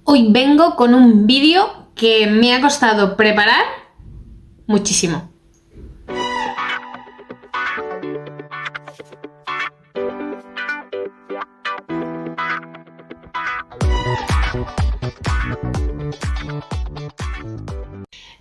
Hoy vengo con un vídeo que me ha costado preparar muchísimo.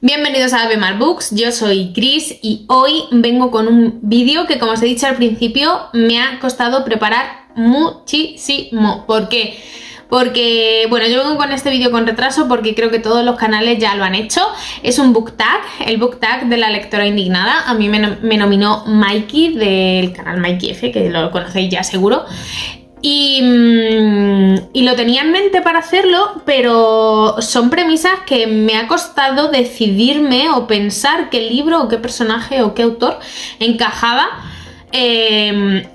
Bienvenidos a Bemar Books, yo soy Chris y hoy vengo con un vídeo que, como os he dicho al principio, me ha costado preparar muchísimo. ¿Por qué? Porque, bueno, yo vengo con este vídeo con retraso porque creo que todos los canales ya lo han hecho. Es un book tag, el book tag de la lectora indignada. A mí me nominó Mikey del canal Mikey F, que lo conocéis ya seguro. Y lo tenía en mente para hacerlo, pero son premisas que me ha costado decidirme o pensar qué libro o qué personaje o qué autor encajaba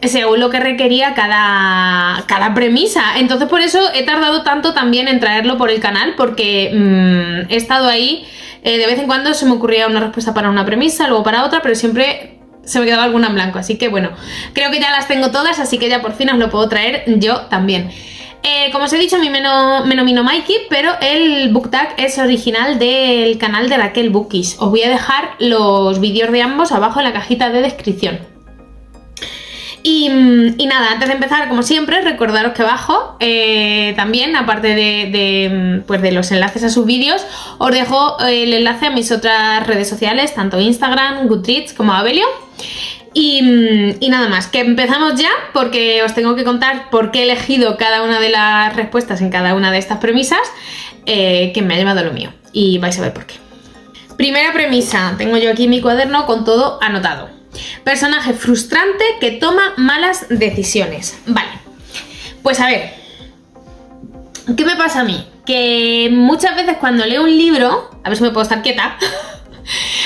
según lo que requería cada premisa. Entonces por eso he tardado tanto también en traerlo por el canal, porque he estado ahí, de vez en cuando se me ocurría una respuesta para una premisa, luego para otra, pero siempre se me quedaba alguna en blanco, así que bueno, creo que ya las tengo todas, así que ya por fin os lo puedo traer yo también. Como os he dicho, a mí me nominó Mikey, pero el book tag es original del canal de Raquel Bookies. Os voy a dejar los vídeos de ambos abajo en la cajita de descripción. Y nada, antes de empezar, como siempre, recordaros que abajo también, aparte de los enlaces a sus vídeos, os dejo el enlace a mis otras redes sociales, tanto Instagram, Goodreads como Abelio. Y nada más, que empezamos ya, porque os tengo que contar por qué he elegido cada una de las respuestas en cada una de estas premisas, que me ha llevado lo mío, y vais a ver por qué. Primera premisa, tengo yo aquí mi cuaderno con todo anotado. Personaje frustrante que toma malas decisiones. Vale, pues a ver, ¿qué me pasa a mí? Que muchas veces cuando leo un libro, a ver si me puedo estar quieta,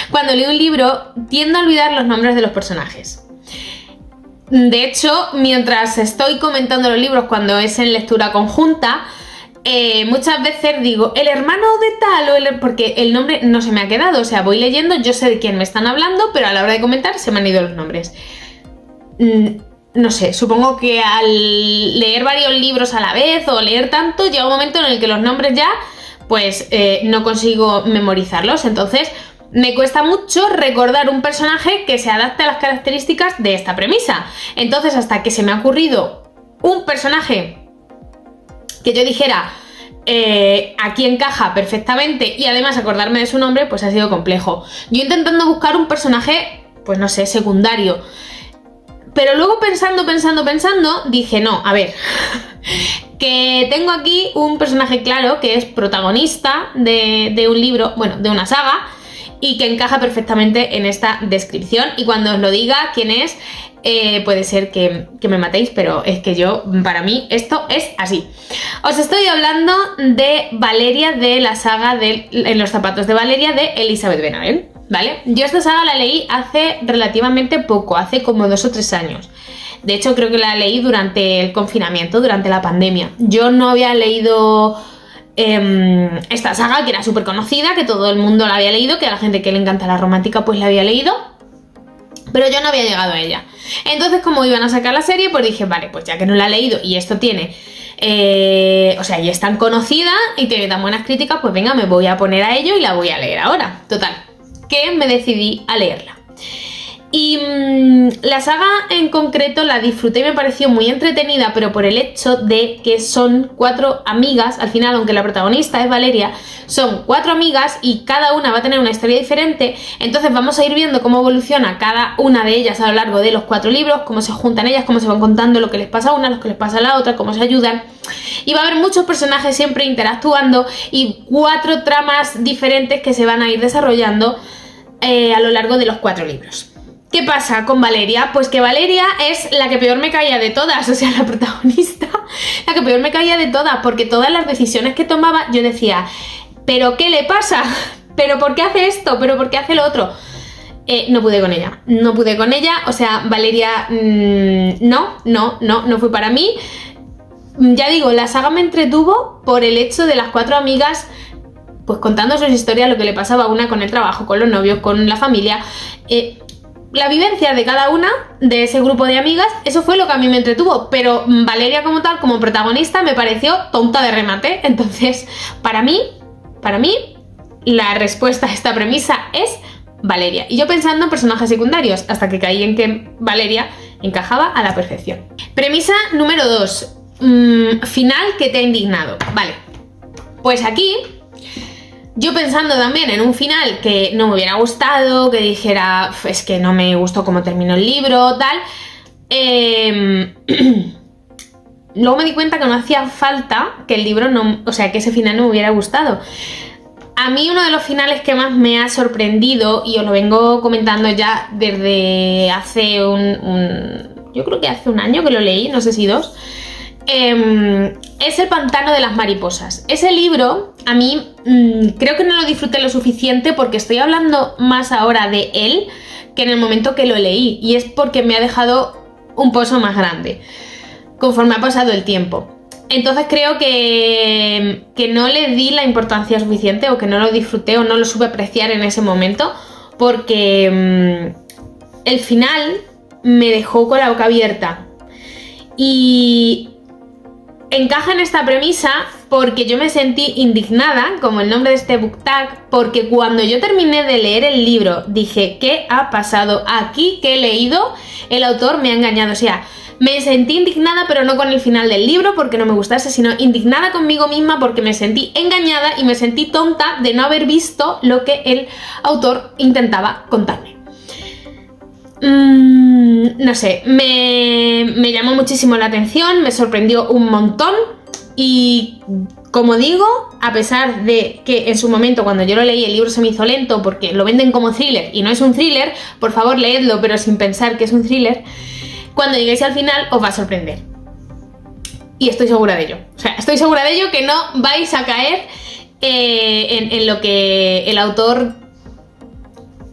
cuando leo un libro tiendo a olvidar los nombres de los personajes. De hecho, mientras estoy comentando los libros cuando es en lectura conjunta, muchas veces digo, el hermano de tal, porque el nombre no se me ha quedado, o sea, voy leyendo, yo sé de quién me están hablando, pero a la hora de comentar se me han ido los nombres. No sé, supongo que al leer varios libros a la vez o leer tanto, llega un momento en el que los nombres ya, pues no consigo memorizarlos, entonces me cuesta mucho recordar un personaje que se adapte a las características de esta premisa. Entonces, hasta que se me ha ocurrido un personaje que yo dijera, aquí encaja perfectamente y además acordarme de su nombre, pues ha sido complejo. Yo intentando buscar un personaje, pues no sé, secundario. Pero luego pensando, dije, no, a ver, que tengo aquí un personaje claro que es protagonista de un libro, bueno, de una saga, y que encaja perfectamente en esta descripción. Y cuando os lo diga quién es, puede ser que me matéis, pero es que para mí esto es así. Os estoy hablando de Valeria, de la saga de En los zapatos de Valeria, de Elizabeth Benavent, ¿vale? Yo esta saga la leí hace relativamente poco, hace como 2 o 3 años. De hecho, creo que la leí durante el confinamiento, durante la pandemia. Yo no había leído esta saga, que era súper conocida, que todo el mundo la había leído, que a la gente que le encanta la romántica pues la había leído, pero yo no había llegado a ella. Entonces, como iban a sacar la serie, pues dije, vale, pues ya que no la he leído y esto tiene, o sea, y es tan conocida y tiene tan buenas críticas, pues venga, me voy a poner a ello y la voy a leer ahora. Total, que me decidí a leerla. Y la saga en concreto la disfruté y me pareció muy entretenida, pero por el hecho de que son 4 amigas, al final, aunque la protagonista es Valeria, son 4 amigas y cada una va a tener una historia diferente. Entonces vamos a ir viendo cómo evoluciona cada una de ellas a lo largo de los 4 libros, cómo se juntan ellas, cómo se van contando lo que les pasa a una, lo que les pasa a la otra, cómo se ayudan. Y va a haber muchos personajes siempre interactuando y 4 tramas diferentes que se van a ir desarrollando a lo largo de los 4 libros. ¿Qué pasa con Valeria? Pues que Valeria es la que peor me caía de todas, o sea, la protagonista, la que peor me caía de todas, porque todas las decisiones que tomaba yo decía, ¿pero qué le pasa? ¿Pero por qué hace esto? ¿Pero por qué hace lo otro? No pude con ella, o sea, Valeria no fue para mí. Ya digo, la saga me entretuvo por el hecho de las 4 amigas pues contando sus historias, lo que le pasaba a una con el trabajo, con los novios, con la familia. la vivencia de cada una de ese grupo de amigas, eso fue lo que a mí me entretuvo, pero Valeria como tal, como protagonista, me pareció tonta de remate. Entonces, para mí, la respuesta a esta premisa es Valeria. Y yo pensando en personajes secundarios, hasta que caí en que Valeria encajaba a la perfección. Premisa número 2. Final que te ha indignado. Vale, pues aquí, yo pensando también en un final que no me hubiera gustado, que dijera, es que no me gustó cómo terminó el libro, tal. Luego me di cuenta que no hacía falta que el libro no, o sea, que ese final no me hubiera gustado. A mí uno de los finales que más me ha sorprendido, y os lo vengo comentando ya desde hace yo creo que hace un año que lo leí, no sé si 2, es El pantano de las mariposas. Ese libro, a mí creo que no lo disfruté lo suficiente porque estoy hablando más ahora de él que en el momento que lo leí, y es porque me ha dejado un pozo más grande conforme ha pasado el tiempo. Entonces creo que no le di la importancia suficiente, o que no lo disfruté o no lo supe apreciar en ese momento, porque el final me dejó con la boca abierta. Y encaja en esta premisa porque yo me sentí indignada, como el nombre de este book tag, porque cuando yo terminé de leer el libro dije, ¿qué ha pasado aquí? ¿Qué he leído? El autor me ha engañado. O sea, me sentí indignada, pero no con el final del libro porque no me gustase, sino indignada conmigo misma porque me sentí engañada y me sentí tonta de no haber visto lo que el autor intentaba contarme. No sé, me llamó muchísimo la atención, me sorprendió un montón, y como digo, a pesar de que en su momento cuando yo lo leí el libro se me hizo lento porque lo venden como thriller y no es un thriller, por favor leedlo pero sin pensar que es un thriller. Cuando lleguéis al final os va a sorprender. Y estoy segura de ello. O sea, estoy segura de ello, que no vais a caer en lo que el autor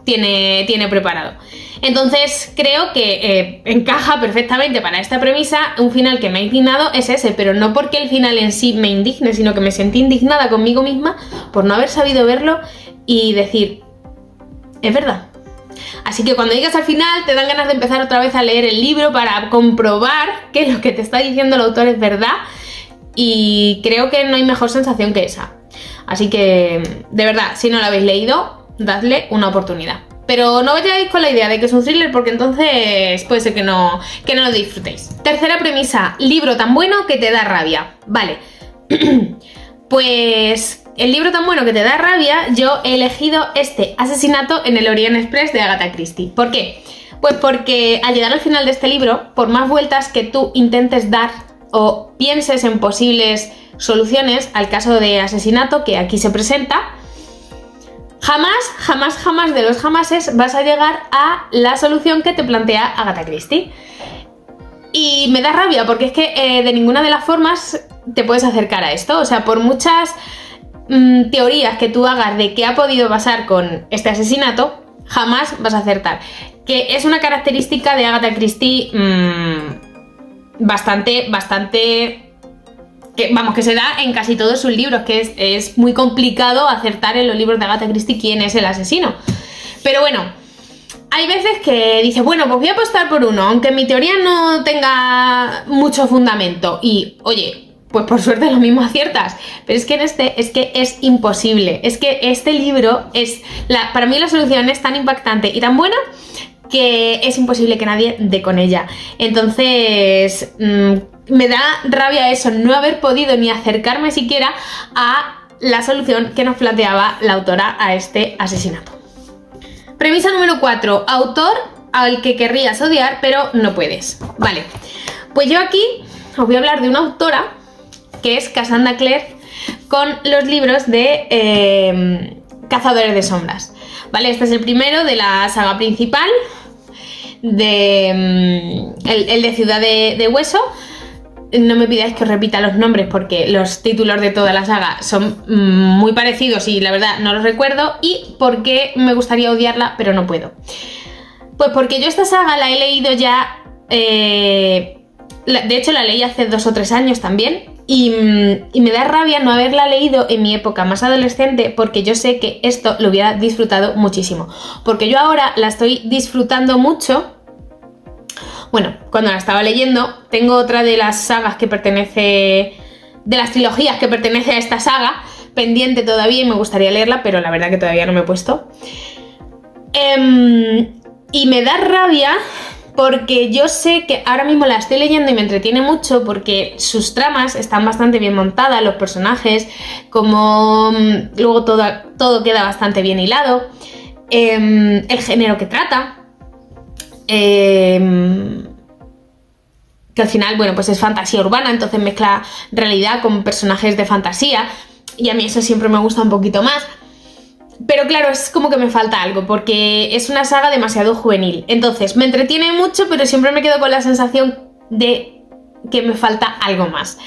tiene preparado. Entonces creo que encaja perfectamente para esta premisa. Un final que me ha indignado es ese, pero no porque el final en sí me indigne, sino que me sentí indignada conmigo misma por no haber sabido verlo y decir, es verdad. Así que cuando llegas al final te dan ganas de empezar otra vez a leer el libro para comprobar que lo que te está diciendo el autor es verdad, y creo que no hay mejor sensación que esa. Así que, de verdad, si no lo habéis leído, dadle una oportunidad. Pero no vayáis con la idea de que es un thriller, porque entonces puede ser que no lo disfrutéis. Tercera premisa, libro tan bueno que te da rabia. Vale, pues el libro tan bueno que te da rabia, yo he elegido este, Asesinato en el Orient Express, de Agatha Christie. ¿Por qué? Pues porque al llegar al final de este libro, por más vueltas que tú intentes dar o pienses en posibles soluciones al caso de asesinato que aquí se presenta, jamás de los jamases vas a llegar a la solución que te plantea Agatha Christie. Y me da rabia porque es que de ninguna de las formas te puedes acercar a esto. O sea, por muchas teorías que tú hagas de qué ha podido pasar con este asesinato, jamás vas a acertar. Que es una característica de Agatha Christie bastante que se da en casi todos sus libros, que es muy complicado acertar en los libros de Agatha Christie quién es el asesino. Pero bueno, hay veces que dices, bueno, pues voy a apostar por uno, aunque mi teoría no tenga mucho fundamento. Y, oye, pues por suerte lo mismo aciertas. Pero es que en este, es que es imposible. Es que este libro para mí la solución es tan impactante y tan buena que es imposible que nadie dé con ella. Entonces, me da rabia eso, no haber podido ni acercarme siquiera a la solución que nos planteaba la autora a este asesinato. Premisa número 4. Autor al que querrías odiar, pero no puedes. Vale, pues yo aquí os voy a hablar de una autora que es Cassandra Clare, con los libros de Cazadores de Sombras. Vale, este es el primero de la saga principal, el de Ciudad de Hueso. No me pidáis que os repita los nombres porque los títulos de toda la saga son muy parecidos y la verdad no los recuerdo. Y por qué me gustaría odiarla pero no puedo. Pues porque yo esta saga la he leído ya, de hecho la leí hace 2 o 3 años también, y me da rabia no haberla leído en mi época más adolescente, porque yo sé que esto lo hubiera disfrutado muchísimo. Porque yo ahora la estoy disfrutando mucho. Bueno, cuando la estaba leyendo, tengo otra de las sagas que pertenece, de las trilogías que pertenece a esta saga, pendiente todavía y me gustaría leerla, pero la verdad que todavía no me he puesto. Y me da rabia porque yo sé que ahora mismo la estoy leyendo y me entretiene mucho porque sus tramas están bastante bien montadas, los personajes, como luego todo queda bastante bien hilado, el género que trata, que al final, bueno, pues es fantasía urbana, entonces mezcla realidad con personajes de fantasía y a mí eso siempre me gusta un poquito más. Pero claro, es como que me falta algo, porque es una saga demasiado juvenil. Entonces, me entretiene mucho, pero siempre me quedo con la sensación de que me falta algo más.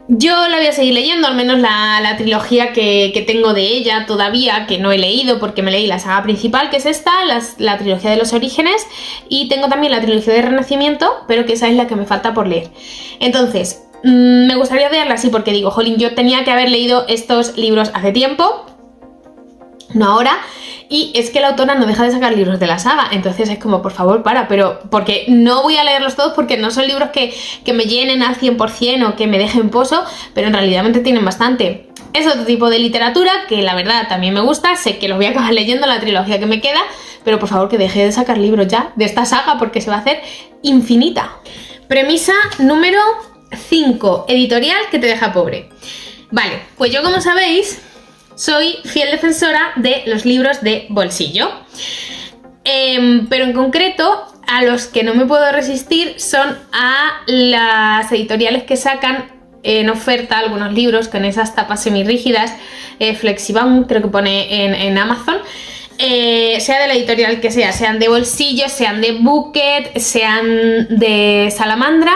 Yo la voy a seguir leyendo, al menos la trilogía que tengo de ella todavía, que no he leído porque me leí la saga principal, que es esta, la trilogía de los orígenes, y tengo también la trilogía de Renacimiento, pero que esa es la que me falta por leer. Entonces, me gustaría leerla así porque digo, jolín, yo tenía que haber leído estos libros hace tiempo, no ahora, y es que la autora no deja de sacar libros de la saga, entonces es como, por favor, pero porque no voy a leerlos todos porque no son libros que me llenen al 100% o que me dejen pozo, pero en realidad me tienen bastante. Es otro tipo de literatura que la verdad también me gusta, sé que los voy a acabar leyendo la trilogía que me queda, pero por favor que deje de sacar libros ya de esta saga porque se va a hacer infinita. Premisa número 5, editorial que te deja pobre. Vale, pues yo, como sabéis, soy fiel defensora de los libros de bolsillo, pero en concreto a los que no me puedo resistir son a las editoriales que sacan en oferta algunos libros con esas tapas semirrígidas, Flexibound creo que pone en Amazon, sea de la editorial que sea, sean de bolsillo, sean de Bucket, sean de Salamandra.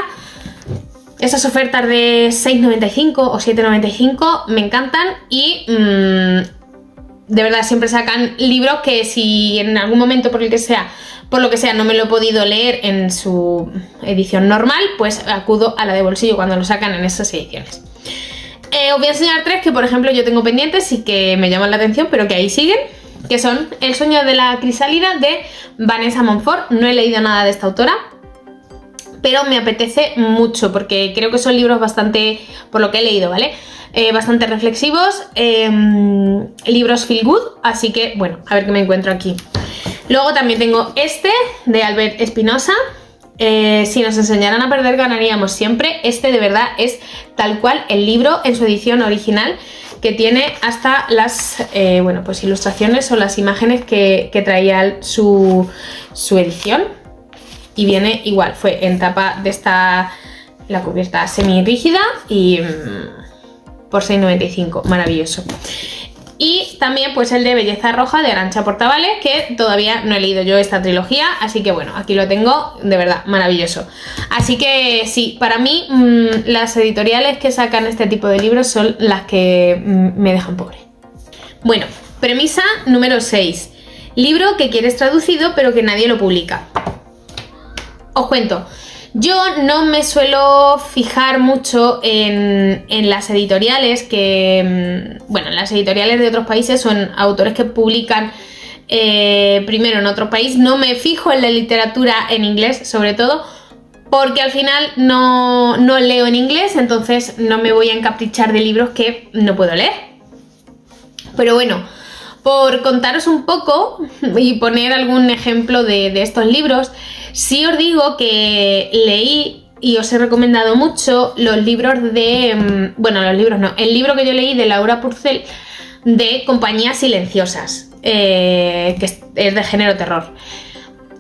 Esas ofertas de 6,95 o 7,95 me encantan y de verdad siempre sacan libros que si en algún momento por lo que sea no me lo he podido leer en su edición normal, pues acudo a la de bolsillo cuando lo sacan en esas ediciones. Os voy a enseñar 3 que por ejemplo yo tengo pendientes y que me llaman la atención, pero que ahí siguen, que son El sueño de la crisálida de Vanessa Monfort. No he leído nada de esta autora, pero me apetece mucho porque creo que son libros bastante, por lo que he leído, ¿vale? Bastante reflexivos, libros feel good, así que bueno, a ver qué me encuentro aquí. Luego también tengo este de Albert Espinosa, Si nos enseñaran a perder ganaríamos siempre. Este de verdad es tal cual el libro en su edición original, que tiene hasta las bueno, pues ilustraciones o las imágenes que traía su edición. Y viene igual, fue en tapa de esta, la cubierta semi-rígida y por 6,95, maravilloso. Y también pues el de Belleza Roja de Arantxa Portavales, que todavía no he leído yo esta trilogía, así que bueno, aquí lo tengo, de verdad, maravilloso. Así que sí, para mí las editoriales que sacan este tipo de libros son las que me dejan pobre. Bueno, premisa número 6. Libro que quieres traducido pero que nadie lo publica. Os cuento, yo no me suelo fijar mucho en las editoriales que, bueno, las editoriales de otros países son autores que publican primero en otro país. No me fijo en la literatura en inglés, sobre todo, porque al final no leo en inglés, entonces no me voy a encaprichar de libros que no puedo leer. Pero bueno, por contaros un poco y poner algún ejemplo de estos libros, sí os digo que leí y os he recomendado mucho los libros de... bueno, los libros no, el libro que yo leí de Laura Purcell de Compañías Silenciosas, que es de género terror.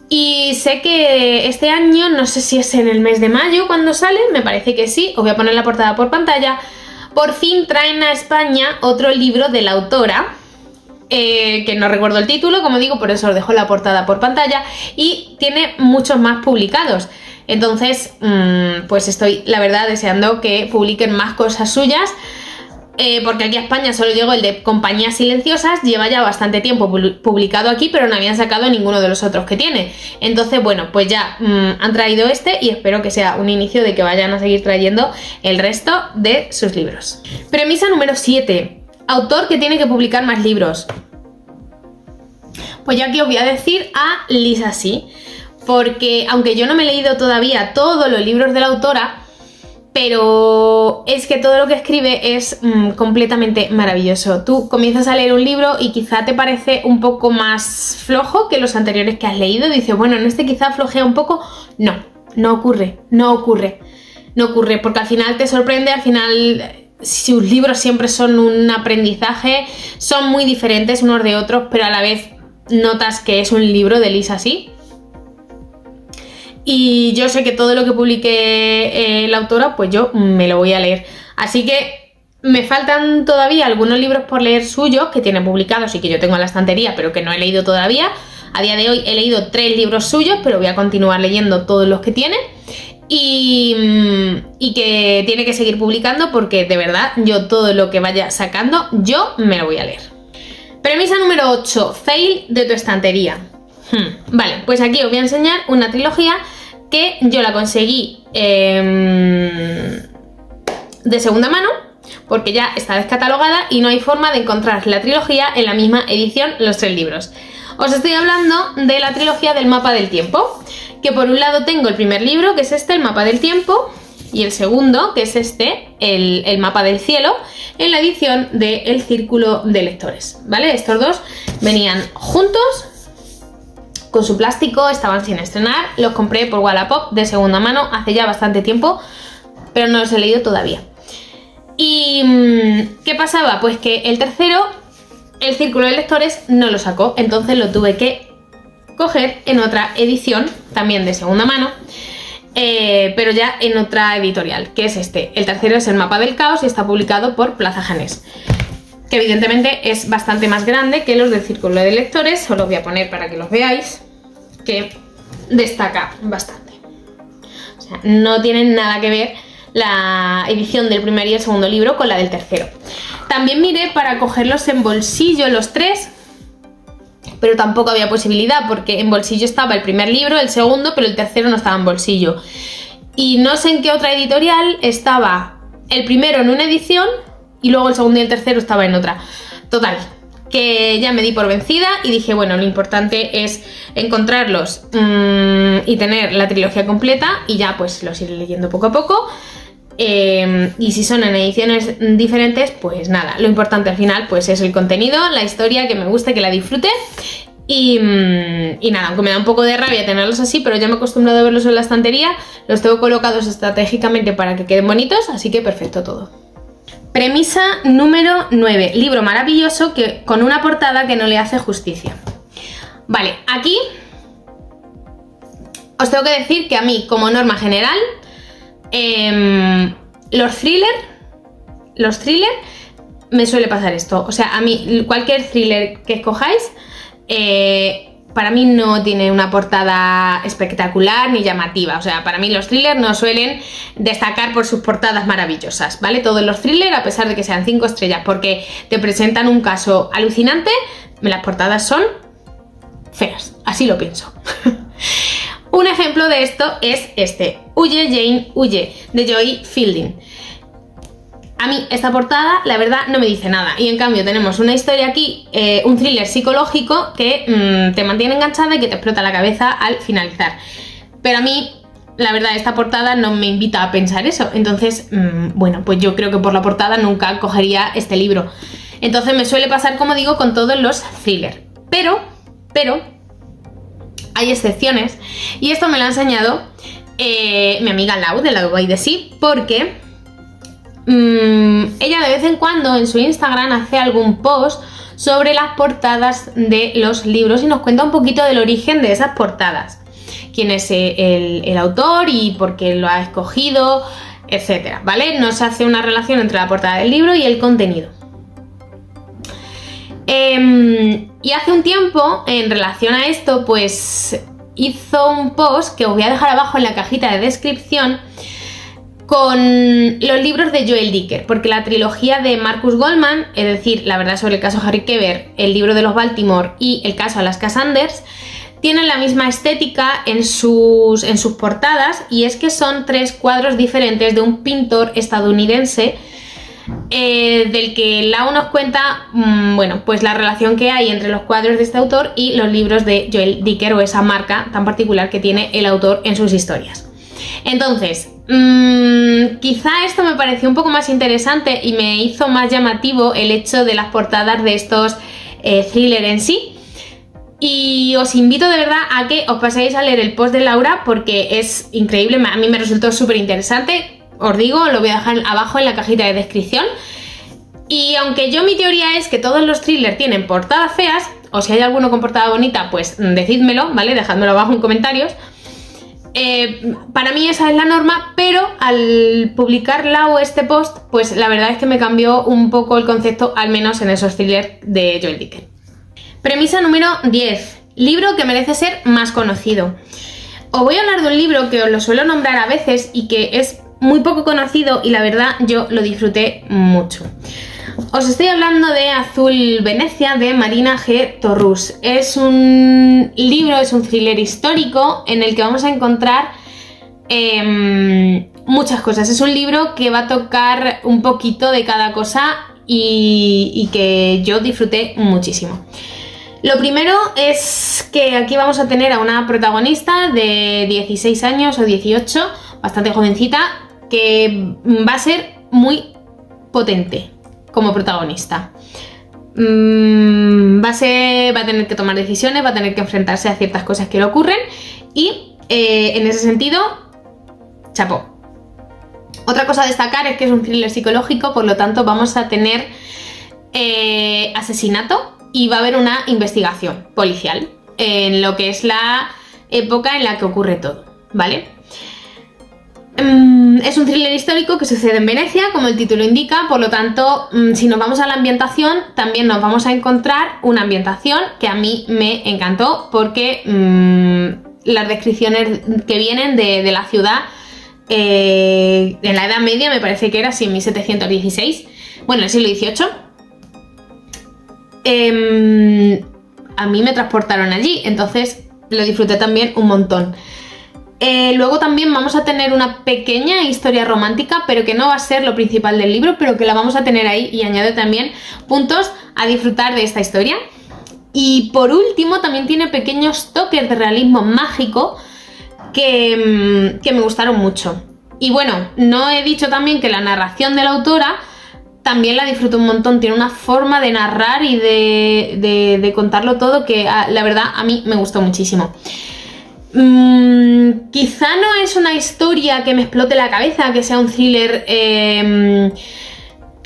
Y sé que este año, no sé si es en el mes de mayo cuando sale, me parece que sí, os voy a poner la portada por pantalla, por fin traen a España otro libro de la autora, que no recuerdo el título, como digo, por eso os dejo la portada por pantalla, y tiene muchos más publicados. Entonces, pues estoy, la verdad, deseando que publiquen más cosas suyas, porque aquí a España solo llegó el de Compañías Silenciosas, lleva ya bastante tiempo publicado aquí, pero no habían sacado ninguno de los otros que tiene. Entonces, bueno, pues ya han traído este y espero que sea un inicio de que vayan a seguir trayendo el resto de sus libros. Premisa número 7. Autor que tiene que publicar más libros. Pues yo aquí os voy a decir a Lisa Sí, porque aunque yo no me he leído todavía todos los libros de la autora, pero es que todo lo que escribe es completamente maravilloso. Tú comienzas a leer un libro y quizá te parece un poco más flojo que los anteriores que has leído. Dices, bueno, en este quizá flojea un poco. No ocurre, porque al final te sorprende, al final sus libros siempre son un aprendizaje, son muy diferentes unos de otros, pero a la vez notas que es un libro de Lisa Sí. Y yo sé que todo lo que publique la autora, pues yo me lo voy a leer. Así que me faltan todavía algunos libros por leer suyos que tiene publicados y que yo tengo en la estantería, pero que no he leído todavía. A día de hoy he leído 3 libros suyos, pero voy a continuar leyendo todos los que tiene. Y que tiene que seguir publicando porque de verdad yo todo lo que vaya sacando, yo me lo voy a leer. Premisa número 8. Fail de tu estantería. Vale, pues aquí os voy a enseñar una trilogía que yo la conseguí de segunda mano porque ya está descatalogada y no hay forma de encontrar la trilogía en la misma edición, los 3 libros. Os estoy hablando de la trilogía del mapa del tiempo, que por un lado tengo el primer libro, que es este, el mapa del tiempo, y el segundo, que es este, el mapa del cielo, en la edición de El Círculo de Lectores, ¿vale? Estos dos venían juntos, con su plástico, estaban sin estrenar, los compré por Wallapop de segunda mano hace ya bastante tiempo, pero no los he leído todavía. ¿Y qué pasaba? Pues que el tercero, El Círculo de Lectores, no lo sacó, entonces lo tuve que coger en otra edición, también de segunda mano, pero ya en otra editorial, que es este. El tercero es El Mapa del Caos y está publicado por Plaza Janés, que evidentemente es bastante más grande que los del Círculo de Lectores. Os los voy a poner para que los veáis, que destaca bastante. O sea, no tienen nada que ver la edición del primer y el segundo libro con la del tercero. También miré para cogerlos en bolsillo los 3, pero tampoco había posibilidad porque en bolsillo estaba el primer libro, el segundo, pero el tercero no estaba en bolsillo. Y no sé en qué otra editorial estaba el primero en una edición y luego el segundo y el tercero estaba en otra. Total, que ya me di por vencida y dije, bueno, lo importante es encontrarlos y tener la trilogía completa y ya pues los iré leyendo poco a poco. Y si son en ediciones diferentes, pues nada, lo importante al final pues es el contenido, la historia, que me guste, que la disfrute. Y nada, aunque me da un poco de rabia tenerlos así, pero ya me he acostumbrado a verlos en la estantería, los tengo colocados estratégicamente para que queden bonitos, así que perfecto todo. Premisa número 9. Libro maravilloso que con una portada que no le hace justicia. Vale, aquí os tengo que decir que a mí, como norma general, los thrillers me suele pasar esto. O sea, a mí cualquier thriller que escojáis, para mí no tiene una portada espectacular ni llamativa. O sea, para mí los thrillers no suelen destacar por sus portadas maravillosas, ¿vale? Todos los thrillers, a pesar de que sean 5 estrellas, porque te presentan un caso alucinante, las portadas son feas. Así lo pienso. Un ejemplo de esto es este, Huye Jane, Huye, de Joy Fielding. A mí esta portada, la verdad, no me dice nada. Y en cambio tenemos una historia aquí, un thriller psicológico que te mantiene enganchada y que te explota la cabeza al finalizar. Pero a mí, la verdad, esta portada no me invita a pensar eso. Entonces, bueno, pues yo creo que por la portada nunca cogería este libro. Entonces me suele pasar, como digo, con todos los thrillers. Pero hay excepciones. Y esto me lo ha enseñado mi amiga Lau, de la Dubai de Sí, porque ella de vez en cuando en su Instagram hace algún post sobre las portadas de los libros y nos cuenta un poquito del origen de esas portadas, quién es el autor y por qué lo ha escogido, etcétera, ¿vale? Nos hace una relación entre la portada del libro y el contenido. Y hace un tiempo, en relación a esto, pues hizo un post que os voy a dejar abajo en la cajita de descripción, con los libros de Joel Dicker, porque la trilogía de Marcus Goldman, es decir, la verdad sobre el caso Harry Kéber, el libro de los Baltimore y el caso Alaska Sanders, tienen la misma estética en sus portadas, y es que son 3 cuadros diferentes de un pintor estadounidense del que Lau nos cuenta, bueno, pues la relación que hay entre los cuadros de este autor y los libros de Joel Dicker, o esa marca tan particular que tiene el autor en sus historias. Entonces, quizá esto me pareció un poco más interesante y me hizo más llamativo el hecho de las portadas de estos thrillers en sí. Y os invito de verdad a que os paséis a leer el post de Laura, porque es increíble, a mí me resultó súper interesante. Os digo, lo voy a dejar abajo en la cajita de descripción. Y aunque mi teoría es que todos los thrillers tienen portadas feas, o si hay alguno con portada bonita, pues decídmelo, ¿vale? Dejádmelo abajo en comentarios. Para mí esa es la norma, pero al publicar Lau este post, pues la verdad es que me cambió un poco el concepto, al menos en esos thrillers de Joel Dicker. Premisa número 10. Libro que merece ser más conocido. Os voy a hablar de un libro que os lo suelo nombrar a veces y que es muy poco conocido, y la verdad yo lo disfruté mucho. Os estoy hablando de Azul Venecia, de Marina G. Torrus. Es un libro, es un thriller histórico en el que vamos a encontrar muchas cosas. Es un libro que va a tocar un poquito de cada cosa y que yo disfruté muchísimo. Lo primero es que aquí vamos a tener a una protagonista de 16 años o 18, bastante jovencita, que va a ser muy potente como protagonista. Va a tener que tomar decisiones, va a tener que enfrentarse a ciertas cosas que le ocurren, y en ese sentido, chapó. Otra cosa a destacar es que es un thriller psicológico, por lo tanto vamos a tener asesinato y va a haber una investigación policial en lo que es la época en la que ocurre todo, ¿vale? Es un thriller histórico que sucede en Venecia, como el título indica, por lo tanto, si nos vamos a la ambientación, también nos vamos a encontrar una ambientación que a mí me encantó, porque las descripciones que vienen de la ciudad en la Edad Media, me parece que era así, en 1716, bueno, en el siglo XVIII, a mí me transportaron allí, entonces lo disfruté también un montón. Luego también vamos a tener una pequeña historia romántica, pero que no va a ser lo principal del libro, pero que la vamos a tener ahí, y añade también puntos a disfrutar de esta historia. Y por último también tiene pequeños toques de realismo mágico que me gustaron mucho. Y bueno, no he dicho también que la narración de la autora también la disfruto un montón. Tiene una forma de narrar y de contarlo todo que la verdad a mí me gustó muchísimo. Quizá no es una historia que me explote la cabeza, que sea un thriller que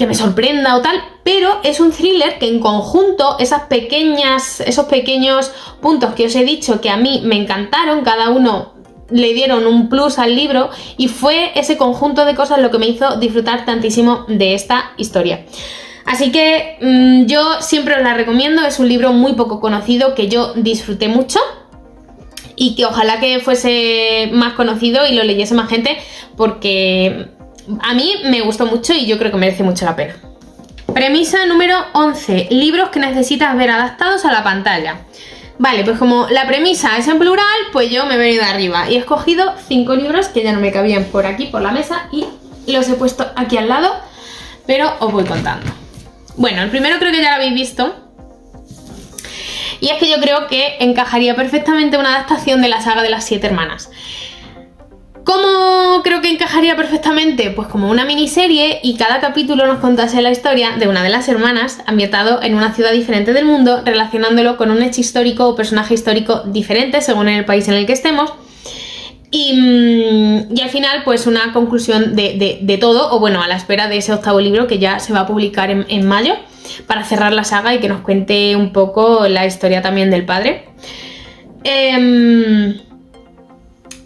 me sorprenda o tal, pero es un thriller que en conjunto esos pequeños puntos que os he dicho que a mí me encantaron, cada uno le dieron un plus al libro, y fue ese conjunto de cosas lo que me hizo disfrutar tantísimo de esta historia. Así que yo siempre os la recomiendo. Es un libro muy poco conocido que yo disfruté mucho, y que ojalá que fuese más conocido y lo leyese más gente, porque a mí me gustó mucho y yo creo que merece mucho la pena. Premisa número 11. Libros que necesitas ver adaptados a la pantalla. Vale, pues como la premisa es en plural, pues yo me he venido arriba y he escogido 5 libros que ya no me cabían por aquí, por la mesa, y los he puesto aquí al lado, pero os voy contando. Bueno, el primero creo que ya lo habéis visto, y es que yo creo que encajaría perfectamente una adaptación de la saga de las 7 hermanas. ¿Cómo creo que encajaría perfectamente? Pues como una miniserie, y cada capítulo nos contase la historia de una de las hermanas, ambientado en una ciudad diferente del mundo, relacionándolo con un hecho histórico o personaje histórico diferente según en el país en el que estemos. Y al final, pues una conclusión de todo, o bueno, a la espera de ese 8º libro que ya se va a publicar en mayo, para cerrar la saga y que nos cuente un poco la historia también del padre.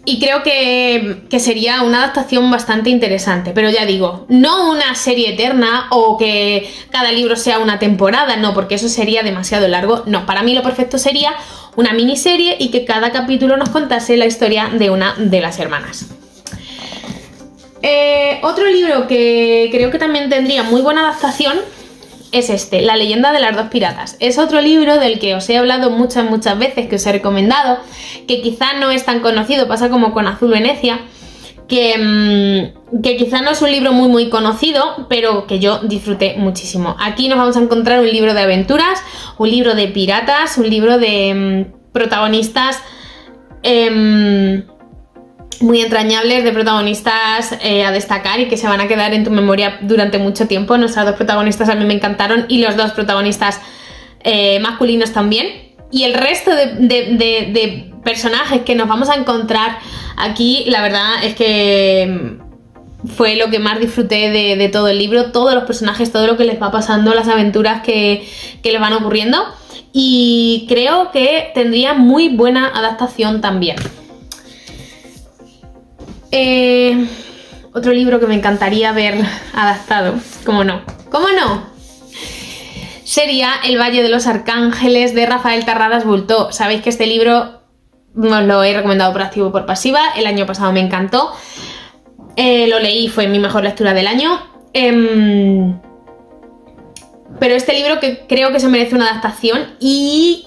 Y creo que sería una adaptación bastante interesante, pero ya digo, no una serie eterna o que cada libro sea una temporada, no, porque eso sería demasiado largo. No, para mí lo perfecto sería una miniserie y que cada capítulo nos contase la historia de una de las hermanas. Otro libro que creo que también tendría muy buena adaptación es este, La leyenda de las dos piratas. Es otro libro del que os he hablado muchas veces, que os he recomendado, que quizá no es tan conocido, pasa como con Azul Venecia, que quizá no es un libro muy conocido, pero que yo disfruté muchísimo. Aquí nos vamos a encontrar un libro de aventuras, un libro de piratas, un libro de protagonistas muy entrañables, de protagonistas a destacar y que se van a quedar en tu memoria durante mucho tiempo. Nuestras dos protagonistas a mí me encantaron y los dos protagonistas masculinos también. Y el resto de personajes que nos vamos a encontrar aquí, la verdad es que fue lo que más disfruté de todo el libro. Todos los personajes, todo lo que les va pasando, las aventuras que les van ocurriendo. Y creo que tendría muy buena adaptación también. Otro libro que me encantaría ver adaptado, ¿cómo no? Sería El Valle de los Arcángeles de Rafael Terradas Bultó. Sabéis que este libro os lo he recomendado por activa y por pasiva. El año pasado me encantó. Lo leí, fue mi mejor lectura del año. Pero este libro que creo que se merece una adaptación y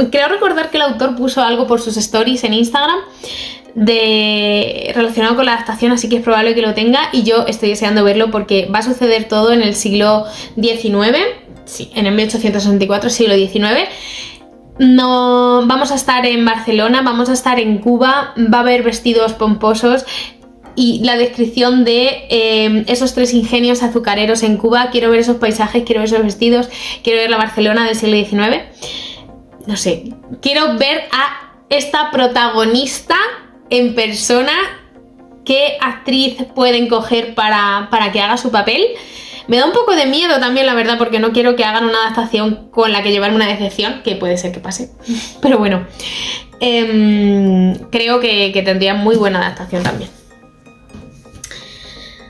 creo recordar que el autor puso algo por sus stories en Instagram relacionado con la adaptación, así que es probable que lo tenga y yo estoy deseando verlo porque va a suceder todo en el siglo XIX, sí, en el 1864, siglo XIX. No, vamos a estar en Barcelona, vamos a estar en Cuba, va a haber vestidos pomposos y la descripción de esos tres ingenios azucareros en Cuba. Quiero ver esos paisajes, quiero ver esos vestidos, quiero ver la Barcelona del siglo XIX. No sé, quiero ver a esta protagonista en persona. ¿Qué actriz pueden coger para que haga su papel? Me da un poco de miedo también, la verdad, porque no quiero que hagan una adaptación con la que llevarme una decepción, que puede ser que pase. Pero bueno, creo que tendría muy buena adaptación también.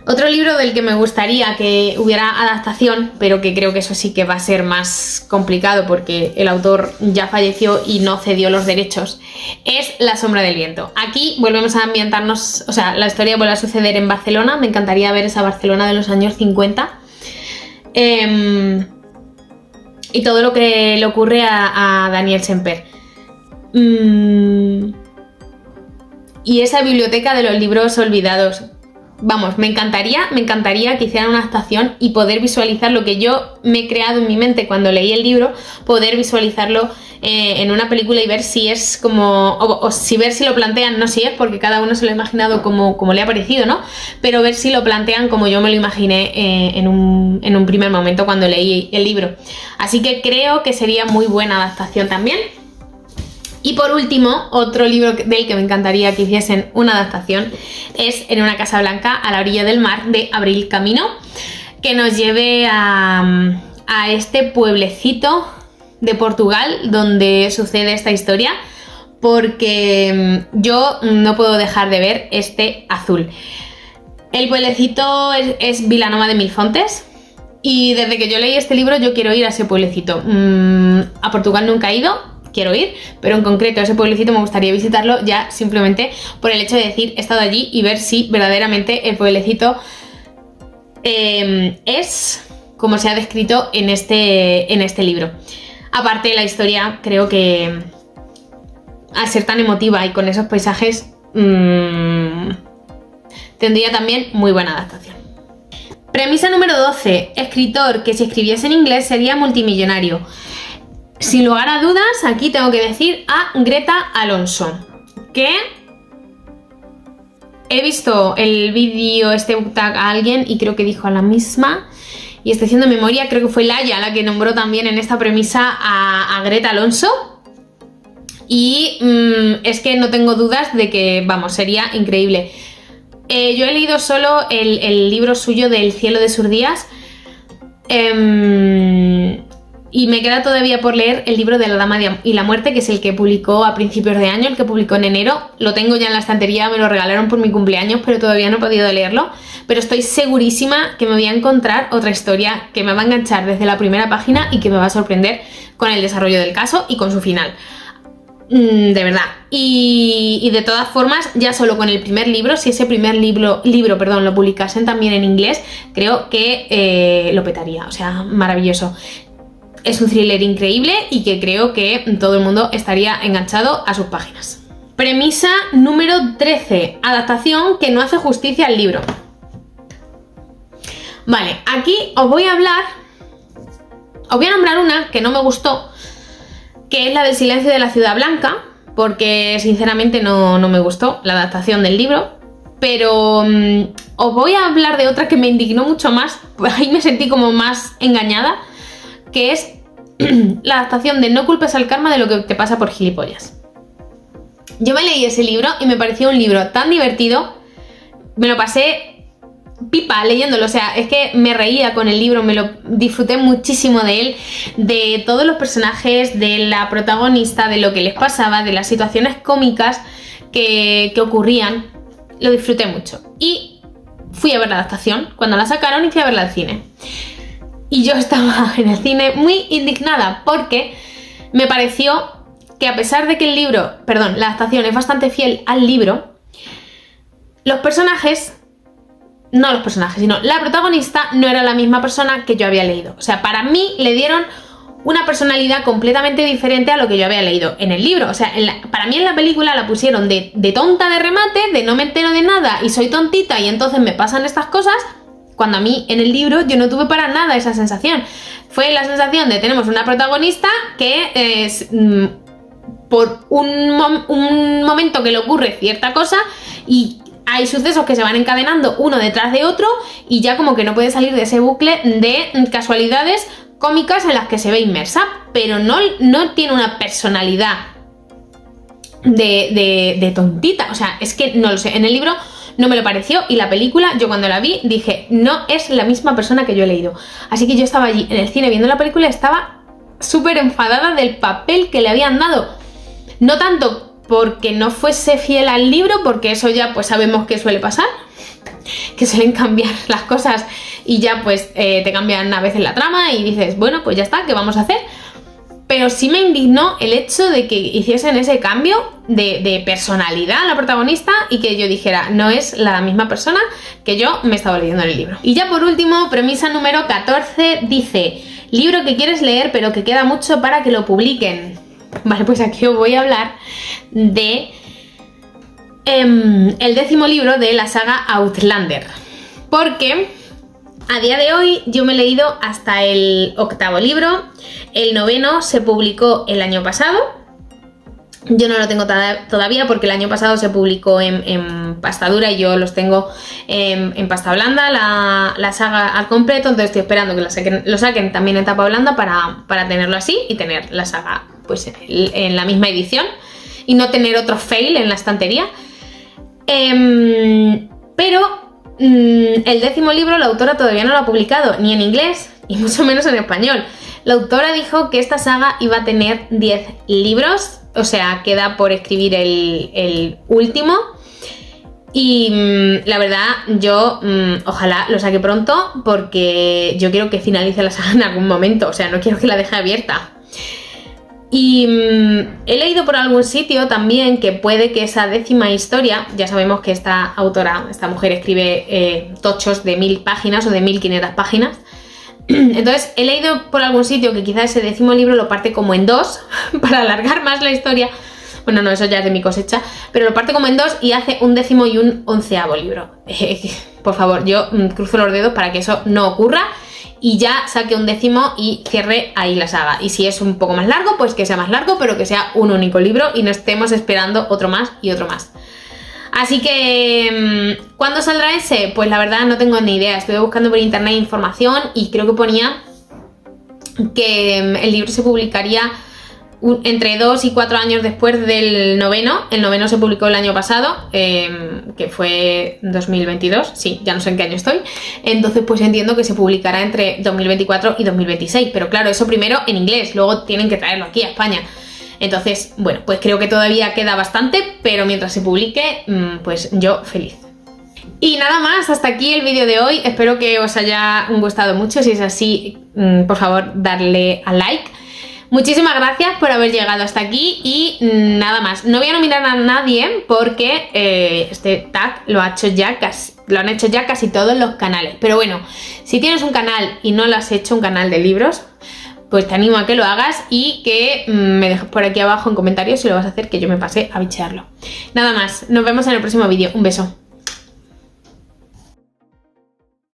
Otro libro del que me gustaría que hubiera adaptación, pero que creo que eso sí que va a ser más complicado porque el autor ya falleció y no cedió los derechos, es La sombra del viento. Aquí volvemos a ambientarnos, o sea, la historia vuelve a suceder en Barcelona. Me encantaría ver esa Barcelona de los años 50. Y todo lo que le ocurre a Daniel Semper. Y esa biblioteca de los libros olvidados. Vamos, me encantaría que hicieran una adaptación y poder visualizar lo que yo me he creado en mi mente cuando leí el libro, poder visualizarlo en una película y ver si es como, o si ver si lo plantean, no si es, porque cada uno se lo ha imaginado como le ha parecido, ¿no? Pero ver si lo plantean como yo me lo imaginé en un primer momento cuando leí el libro. Así que creo que sería muy buena adaptación también. Y por último, otro libro del que me encantaría que hiciesen una adaptación es En una casa blanca a la orilla del mar, de Abril Camino, que nos lleve a este pueblecito de Portugal donde sucede esta historia, porque yo no puedo dejar de ver este azul. El pueblecito es Vilanova de Milfontes. Y desde que yo leí este libro yo quiero ir a ese pueblecito. A Portugal nunca he ido, quiero ir, pero en concreto a ese pueblecito me gustaría visitarlo ya simplemente por el hecho de decir he estado allí y ver si verdaderamente el pueblecito es como se ha descrito en este libro. Aparte, la historia creo que al ser tan emotiva y con esos paisajes tendría también muy buena adaptación. Premisa número 12. Escritor que si escribiese en inglés sería multimillonario. Sin lugar a dudas, aquí tengo que decir a Greta Alonso, que he visto el vídeo tag a alguien y creo que dijo a la misma, y estoy haciendo memoria, creo que fue Laia la que nombró también en esta premisa a Greta Alonso, y es que no tengo dudas de que, vamos, sería increíble. Yo he leído solo el libro suyo del cielo de sus días, y me queda todavía por leer el libro de La Dama y la Muerte, que es el que publicó a principios de año, el que publicó en enero. Lo tengo ya en la estantería, me lo regalaron por mi cumpleaños, pero todavía no he podido leerlo. Pero estoy segurísima que me voy a encontrar otra historia que me va a enganchar desde la primera página y que me va a sorprender con el desarrollo del caso y con su final. De verdad. Y de todas formas, ya solo con el primer libro, si ese primer libro, perdón, lo publicasen también en inglés, creo que lo petaría. O sea, maravilloso. Es un thriller increíble y que creo que todo el mundo estaría enganchado a sus páginas. Premisa número 13. Adaptación que no hace justicia al libro. Vale, aquí os voy a nombrar una que no me gustó, que es la del Silencio de la Ciudad Blanca, porque sinceramente no me gustó la adaptación del libro, pero os voy a hablar de otra que me indignó mucho más, ahí me sentí como más engañada, que es la adaptación de No culpes al karma de lo que te pasa por gilipollas. Yo me leí ese libro y me pareció un libro tan divertido, me lo pasé pipa leyéndolo, o sea, es que me reía con el libro, me lo disfruté muchísimo de él, de todos los personajes, de la protagonista, de lo que les pasaba, de las situaciones cómicas que ocurrían, lo disfruté mucho. Y fui a ver la adaptación cuando la sacaron y fui a verla al cine. Y yo estaba en el cine muy indignada porque me pareció que a pesar de que la adaptación es bastante fiel al libro, la protagonista no era la misma persona que yo había leído. O sea, para mí le dieron una personalidad completamente diferente a lo que yo había leído en el libro. O sea, para mí en la película la pusieron de tonta de remate, de no me entero de nada y soy tontita y entonces me pasan estas cosas, cuando a mí en el libro yo no tuve para nada esa sensación. Fue la sensación de tenemos una protagonista que es, por un momento que le ocurre cierta cosa y hay sucesos que se van encadenando uno detrás de otro y ya como que no puede salir de ese bucle de casualidades cómicas en las que se ve inmersa, pero no tiene una personalidad de tontita. O sea, es que no lo sé, en el libro no me lo pareció y la película, yo cuando la vi dije, no es la misma persona que yo he leído. Así que yo estaba allí en el cine viendo la película y estaba súper enfadada del papel que le habían dado. No tanto porque no fuese fiel al libro, porque eso ya pues sabemos que suele pasar, que suelen cambiar las cosas y ya pues te cambian a veces la trama y dices, bueno, pues ya está, ¿qué vamos a hacer? Pero sí me indignó el hecho de que hiciesen ese cambio de personalidad a la protagonista y que yo dijera, no es la misma persona que yo me estaba leyendo en el libro. Y ya por último, premisa número 14 dice, libro que quieres leer pero que queda mucho para que lo publiquen. Vale, pues aquí os voy a hablar de el 10º libro de la saga Outlander, porque a día de hoy yo me he leído hasta el 8º libro, el 9º se publicó el año pasado, yo no lo tengo todavía porque el año pasado se publicó en pasta dura y yo los tengo en pasta blanda, la saga al completo, entonces estoy esperando que lo saquen también en tapa blanda para tenerlo así y tener la saga pues en la misma edición y no tener otro fail en la estantería. Pero el 10º libro la autora todavía no lo ha publicado ni en inglés y mucho menos en español. La autora dijo que esta saga iba a tener 10 libros, o sea, queda por escribir el último. Y la verdad, yo ojalá lo saque pronto porque yo quiero que finalice la saga en algún momento, o sea, no quiero que la deje abierta. Y he leído por algún sitio también que puede que esa 10ª historia, ya sabemos que esta autora, esta mujer escribe tochos de 1000 páginas o de 1500 páginas, entonces he leído por algún sitio que quizás ese 10º libro lo parte como en 2 para alargar más la historia. Bueno, no, eso ya es de mi cosecha, pero lo parte como en 2 y hace un 10º y un 11º libro. Por favor, yo cruzo los dedos para que eso no ocurra y ya saque un 10º y cierre ahí la saga. Y si es un poco más largo, pues que sea más largo, pero que sea un único libro y no estemos esperando otro más y otro más. Así que, ¿cuándo saldrá ese? Pues la verdad no tengo ni idea. Estuve buscando por internet información y creo que ponía que el libro se publicaría entre 2 y 4 años después del 9º. El 9º se publicó el año pasado, que fue 2022, sí, ya no sé en qué año estoy. Entonces pues entiendo que se publicará entre 2024 y 2026, pero claro, eso primero en inglés, luego tienen que traerlo aquí a España. Entonces, bueno, pues creo que todavía queda bastante, pero mientras se publique, pues yo feliz. Y nada más, hasta aquí el vídeo de hoy. Espero que os haya gustado mucho. Si es así, por favor, darle a like. Muchísimas gracias por haber llegado hasta aquí y nada más. No voy a nominar a nadie porque este tag lo han hecho ya casi todos los canales. Pero bueno, si tienes un canal y no lo has hecho, un canal de libros, pues te animo a que lo hagas y que me dejes por aquí abajo en comentarios si lo vas a hacer, que yo me pase a bichearlo. Nada más, nos vemos en el próximo vídeo. Un beso.